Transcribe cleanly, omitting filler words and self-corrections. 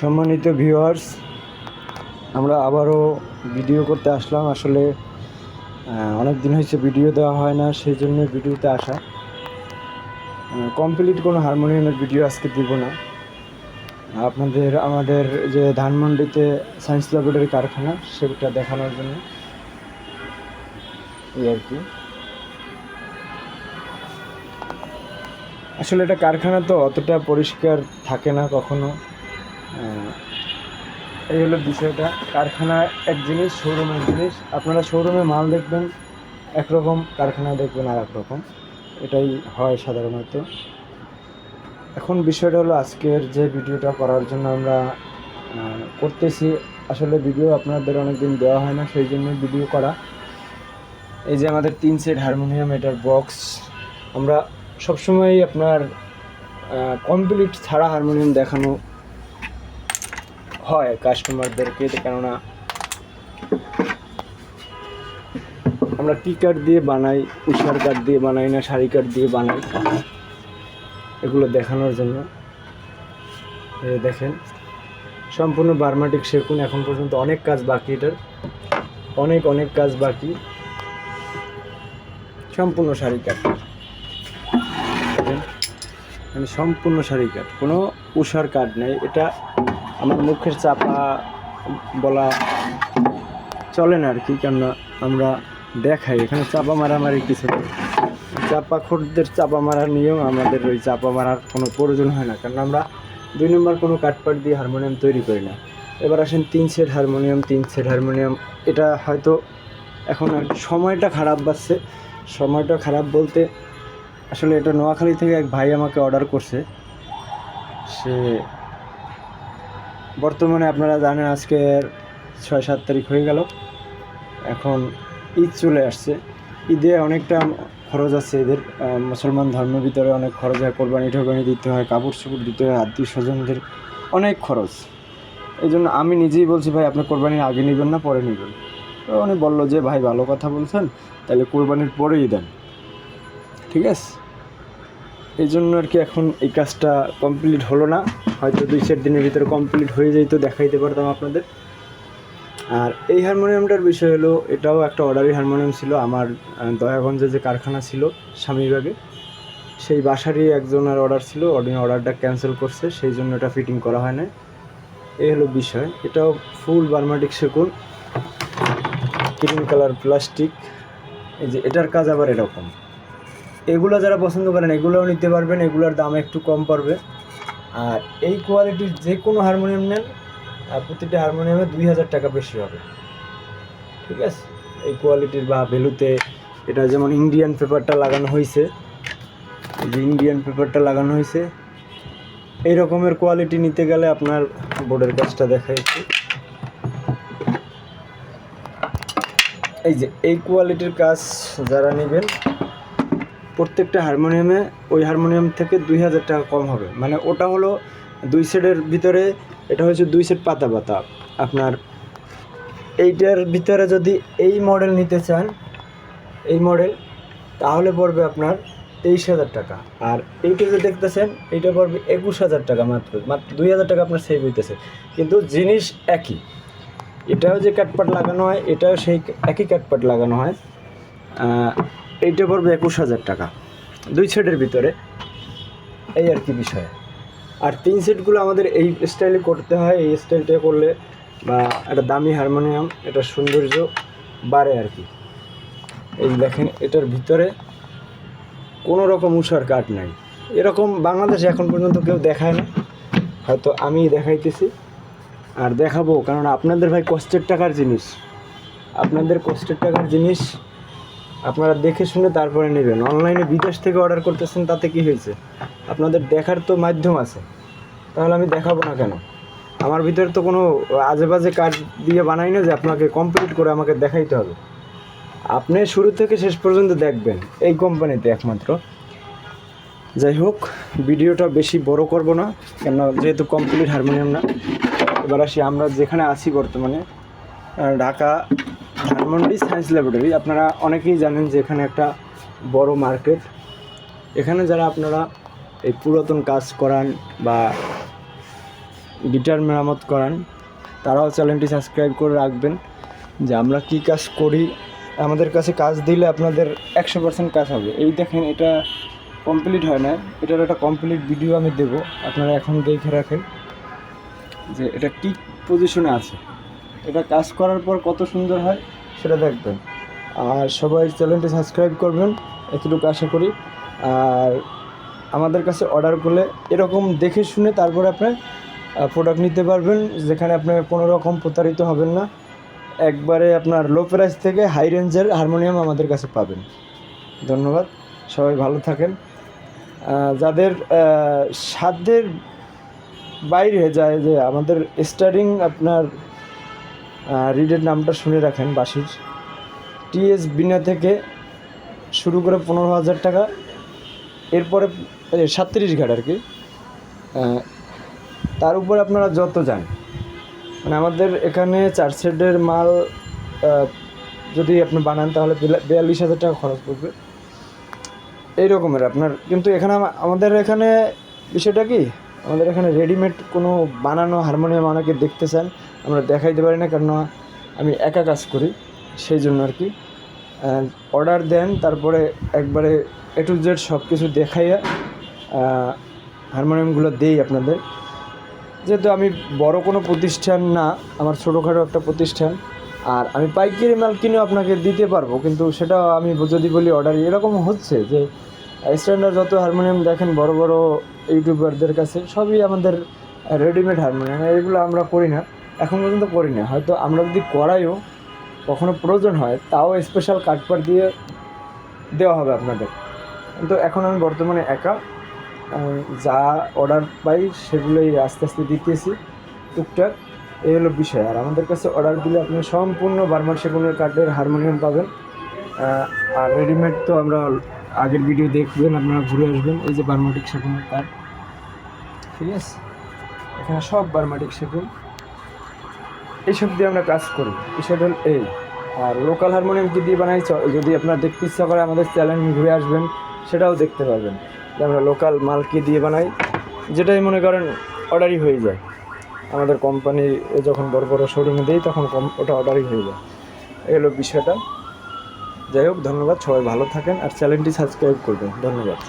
সম্মানিত ভিউয়ার্স, আমরা আবারও ভিডিও করতে আসলাম। আসলে অনেক দিন হয়েছে ভিডিও দেওয়া হয় না, সেই জন্য ভিডিওতে আসা। কমপ্লিট কোনো হারমোনিয়ামের ভিডিও আজকে দিব না আপনাদের। আমাদের যে ধানমন্ডিতে সায়েন্স ল্যাবরেটরি কারখানা, সেটা দেখানোর জন্য এই আর কি। আসলে এটা কারখানা তো অতটা পরিষ্কার থাকে না কখনো। এই হলো বিষয়টা। কারখানা এক জিনিস, শোরুম এক জিনিস। আপনারা শোরুমে মাল দেখবেন একরকম, কারখানায় দেখবেন আর এক রকম, এটাই হয় সাধারণত। এখন বিষয়টা হলো, আজকের যে ভিডিওটা করার জন্য আমরা করতেছি, আসলে ভিডিও আপনাদের অনেক দিন দেওয়া হয় না, সেই জন্য ভিডিও করা। এই যে আমাদের 3 সেট হারমোনিয়াম, এটার বক্স। আমরা সবসময়ই আপনার কমপ্লিট ছাড়া হারমোনিয়াম দেখানো হয় কাস্টমারদেরকে, কেননা আমরা টি কাঠ দিয়ে বানাই, উষার কাঠ দিয়ে বানাই না, শাড়ি কাঠ দিয়ে বানাই, এগুলো দেখানোর জন্য। দেখেন, সম্পূর্ণ বার্মাটিক সেগুন। এখন পর্যন্ত অনেক কাজ বাকি, এটার অনেক কাজ বাকি। সম্পূর্ণ শাড়ি কাঠ, মানে সম্পূর্ণ শাড়ি কাঠ, কোনো উষার কাঠ নেই। এটা আমার মুখের চাপা বলা চলে না আর কি, কেননা আমরা দেখাই, এখানে চাপা মারামারি কিছু নেই। চাপা খোরদের চাপা মারার নিয়েও আমাদের ওই চাপা মারার কোনো প্রয়োজন হয় না, কারণ আমরা 2 নম্বর কোনো কাঠপাট দিয়ে হারমোনিয়াম তৈরি করি না। এবার আসেন 3 সেট হারমোনিয়াম। এটা হয়তো এখন আর সময়টা খারাপ বাজছে। সময়টা খারাপ বলতে, আসলে এটা নোয়াখালী থেকে এক ভাই আমাকে অর্ডার করছে। সে বর্তমানে, আপনারা জানেন, আজকের 6-7 তারিখ হয়ে গেল। এখন ঈদ চলে আসছে। ঈদে অনেকটা খরচ আছে এদের, মুসলমান ধর্মের ভিতরে অনেক খরচ হয়। কোরবানি দিতে হয়, কাপড় চোপড় দিতে হয়, আত্মীয় স্বজনদের অনেক খরচ। এই জন্য আমি নিজেই বলছি, ভাই আপনি কোরবানির আগে নেবেন না পরে নেবেন? তো উনি বললো যে, ভাই ভালো কথা বলছেন, তাহলে কোরবানির পরেই দেন, ঠিক আছে। এই জন্য আর কি এখন এই কাজটা কমপ্লিট হলো না, হয়তো 2-4 দিনের ভিতরে কমপ্লিট হয়ে যেত, দেখাইতে পারতাম আপনাদের। আর এই হারমোনিয়ামটার বিষয় হলো, এটাও একটা অর্ডারি হারমোনিয়াম ছিল। আমার দয়াগঞ্জে যে কারখানা ছিল স্বামীবাগে, সেই বাসারই একজনের অর্ডার ছিল, অর্ডারটা ক্যান্সেল করছে, সেই জন্য এটা ফিটিং করা হয় না। এই হলো বিষয়। এটাও ফুল বার্মাটিক সেগুন, ক্রিম কালার প্লাস্টিক। এই যে এটার কাজ আবার এরকম। এগুলো যারা পছন্দ করেন এগুলোও নিতে পারবেন, এগুলোর দাম একটু কম পড়বে। আর এই কোয়ালিটির যে কোনো হারমোনিয়াম নেন, প্রতিটা হারমোনিয়ামে 2000 টাকা বেশি হবে, ঠিক আছে। এই কোয়ালিটির বা ভ্যালুতে, এটা যেমন ইন্ডিয়ান পেপারটা লাগানো হয়েছে, এই রকমের কোয়ালিটি নিতে গেলে আপনার বোর্ডের কাজটা দেখাইছি। এই যে এই কোয়ালিটির কাজ যারা নেবেন, প্রত্যেকটা হারমোনিয়ামে ওই হারমোনিয়াম থেকে 2000 টাকা কম হবে। মানে ওটা হলো 2 সেটের ভিতরে, এটা হচ্ছে 2 সেট পাতা। আপনার এইটার ভিতরে যদি এই মডেল নিতে চান, এই মডেল, তাহলে পড়বে আপনার 23,000 টাকা। আর এইটা যে দেখতেছেন, এইটা পড়বে 21,000 টাকা। মাত্র 2000 টাকা আপনার সেভ হইতেছে, কিন্তু জিনিস একই। এটাও যে কাঠপাট লাগানো হয়, এটাও সেই একই কাঠপাট লাগানো হয়। এইটা পড়বে 21,000 টাকা 2 সেটের ভিতরে, এই আর কি বিষয়। আর 3 সেটগুলো আমাদের এই স্টাইলে করতে হয়। এই স্টাইলটা করলে বা একটা দামি হারমোনিয়াম, এটার সৌন্দর্য বাড়ে আর কি। এই দেখেন, এটার ভিতরে কোনো রকম উষার কাঠ নাই। এরকম বাংলাদেশে এখন পর্যন্ত কেউ দেখায় না, হয়তো আমি দেখাইতেছি আর দেখাবো। কারণ আপনাদের ভাই কষ্টের টাকার জিনিস, আপনারা দেখে শুনে তারপরে নেবেন। অনলাইনে বিদেশ থেকে অর্ডার করতেছেন, তাতে কি হয়েছে? আপনাদের দেখার তো মাধ্যম আছে, তাহলে আমি দেখাবো না কেন? আমার ভিতরে তো কোনো আজে বাজে কাজ দিয়ে বানাই না যে আপনাকে কমপ্লিট করে আমাকে দেখাইতে হবে। আপনি শুরু থেকে শেষ পর্যন্ত দেখবেন এই কোম্পানিতে একমাত্র। যাই হোক, ভিডিওটা বেশি বড় করব না, কেন যেহেতু কমপ্লিট হারমোনিয়াম না। এবার আসি, আমরা যেখানে আছি বর্তমানে, ঢাকা ধানমন্ডি সায়েন্স ল্যাবরেটরি। আপনারা অনেকেই জানেন যে এখানে একটা বড় মার্কেট। এখানে যারা আপনারা এই পুরাতন কাজ করান বা গিটার মেরামত করান, তারাও চ্যানেলটি সাবস্ক্রাইব করে রাখবেন যে আমরা কী কাজ করি। আমাদের কাছে কাজ দিলে আপনাদের 100% কাজ হবে। এই দেখেন, এটা কমপ্লিট হয় না, এটার একটা কমপ্লিট ভিডিও আমি দেব, আপনারা এখন দেখে রাখেন যে এটা কী পজিশনে আছে। এটা কাজ করার পর কত সুন্দর হয় সেটা দেখবেন। আর সবাই চ্যানেলটি সাবস্ক্রাইব করবেন, এতটুকু আশা করি। আর আমাদের কাছে অর্ডার করলে এরকম দেখে শুনে তারপরে আপনি প্রোডাক্ট নিতে পারবেন, যেখানে আপনি কোনো রকম প্রতারিত হবেন না। একবারে আপনার লো প্রাইস থেকে হাই রেঞ্জের হারমোনিয়াম আমাদের কাছে পাবেন। ধন্যবাদ, সবাই ভালো থাকেন। যাদের সাধ্যের বাইরে যায়, যে আমাদের স্টারিং আপনার রিডের নামটা শুনে রাখেন, বাঁশির টিএস বিনা থেকে শুরু করে 15,000 টাকা, এরপরে 37 ঘাট আর কি, তার উপর আপনারা যত যান। মানে আমাদের এখানে 4 সেটের মাল যদি আপনি বানান তাহলে 42,000 টাকা খরচ পড়বে, এই রকমের আপনার। কিন্তু এখানে আমাদের এখানে বিষয়টা কি, আমাদের এখানে রেডিমেড কোনো বানানো হারমোনিয়াম অনেকে দেখতে চান, আমরা দেখাইতে পারি না, কারণ আমি একা কাজ করি, সেই জন্য আর কি। অর্ডার দেন, তারপরে একবারে A to Z সব কিছু দেখাইয়া হারমোনিয়ামগুলো দেই আপনাদের। যেহেতু আমি বড় কোনো প্রতিষ্ঠান না, আমার ছোটোখাটো একটা প্রতিষ্ঠান, আর আমি পাইকারি মাল কিনেও আপনাকে দিতে পারবো, কিন্তু সেটা আমি যদি বলি অর্ডার, এরকম হচ্ছে যে স্ট্যান্ডার্ড যত হারমোনিয়াম দেখেন বড় বড় ইউটিউবারদের কাছে, সবই আমাদের রেডিমেড হারমোনিয়াম, এগুলো আমরা করি না, এখন পর্যন্ত করি না। হয়তো আমরা যদি করাইও কখনো প্রয়োজন হয়, তাও স্পেশাল কাটপাট দিয়ে দেওয়া হবে আপনাদের। কিন্তু এখন আমি বর্তমানে একা, যা অর্ডার পাই সেগুলোই আস্তে আস্তে দিতেছি টুকটাক, এই হলো বিষয়। আর আমাদের কাছে অর্ডার দিলে আপনি সম্পূর্ণ বার্মার সেগুনের কাঠের হারমোনিয়াম পাবেন। আর রেডিমেড তো আমরা আগের ভিডিও দেখবেন, আপনারা ঘুরে আসবেন। এই যে বার্মাটিক সেগুনের কাঠ, ঠিক আছে, এখানে সব বার্মাটিক সেগুন, এইসব দিয়ে আমরা কাজ করি। বিষয়টা এই। আর লোকাল হারমোনিয়াম কী দিয়ে বানাই, যদি আপনার দেখতে ইচ্ছা করে আমাদের চ্যানেল ঘুরে আসবেন, সেটাও দেখতে পাবেন যে আমরা লোকাল মাল কী দিয়ে বানাই, যেটাই মনে করেন অর্ডারই হয়ে যায়। আমাদের কোম্পানি যখন বড় বড় শোরুমে দেই তখন ওটা অর্ডারই হয়ে যায়, এই হলো বিষয়টা। যাই হোক, ধন্যবাদ, সবাই ভালো থাকেন আর চ্যানেলটি সাবস্ক্রাইব করবেন। ধন্যবাদ।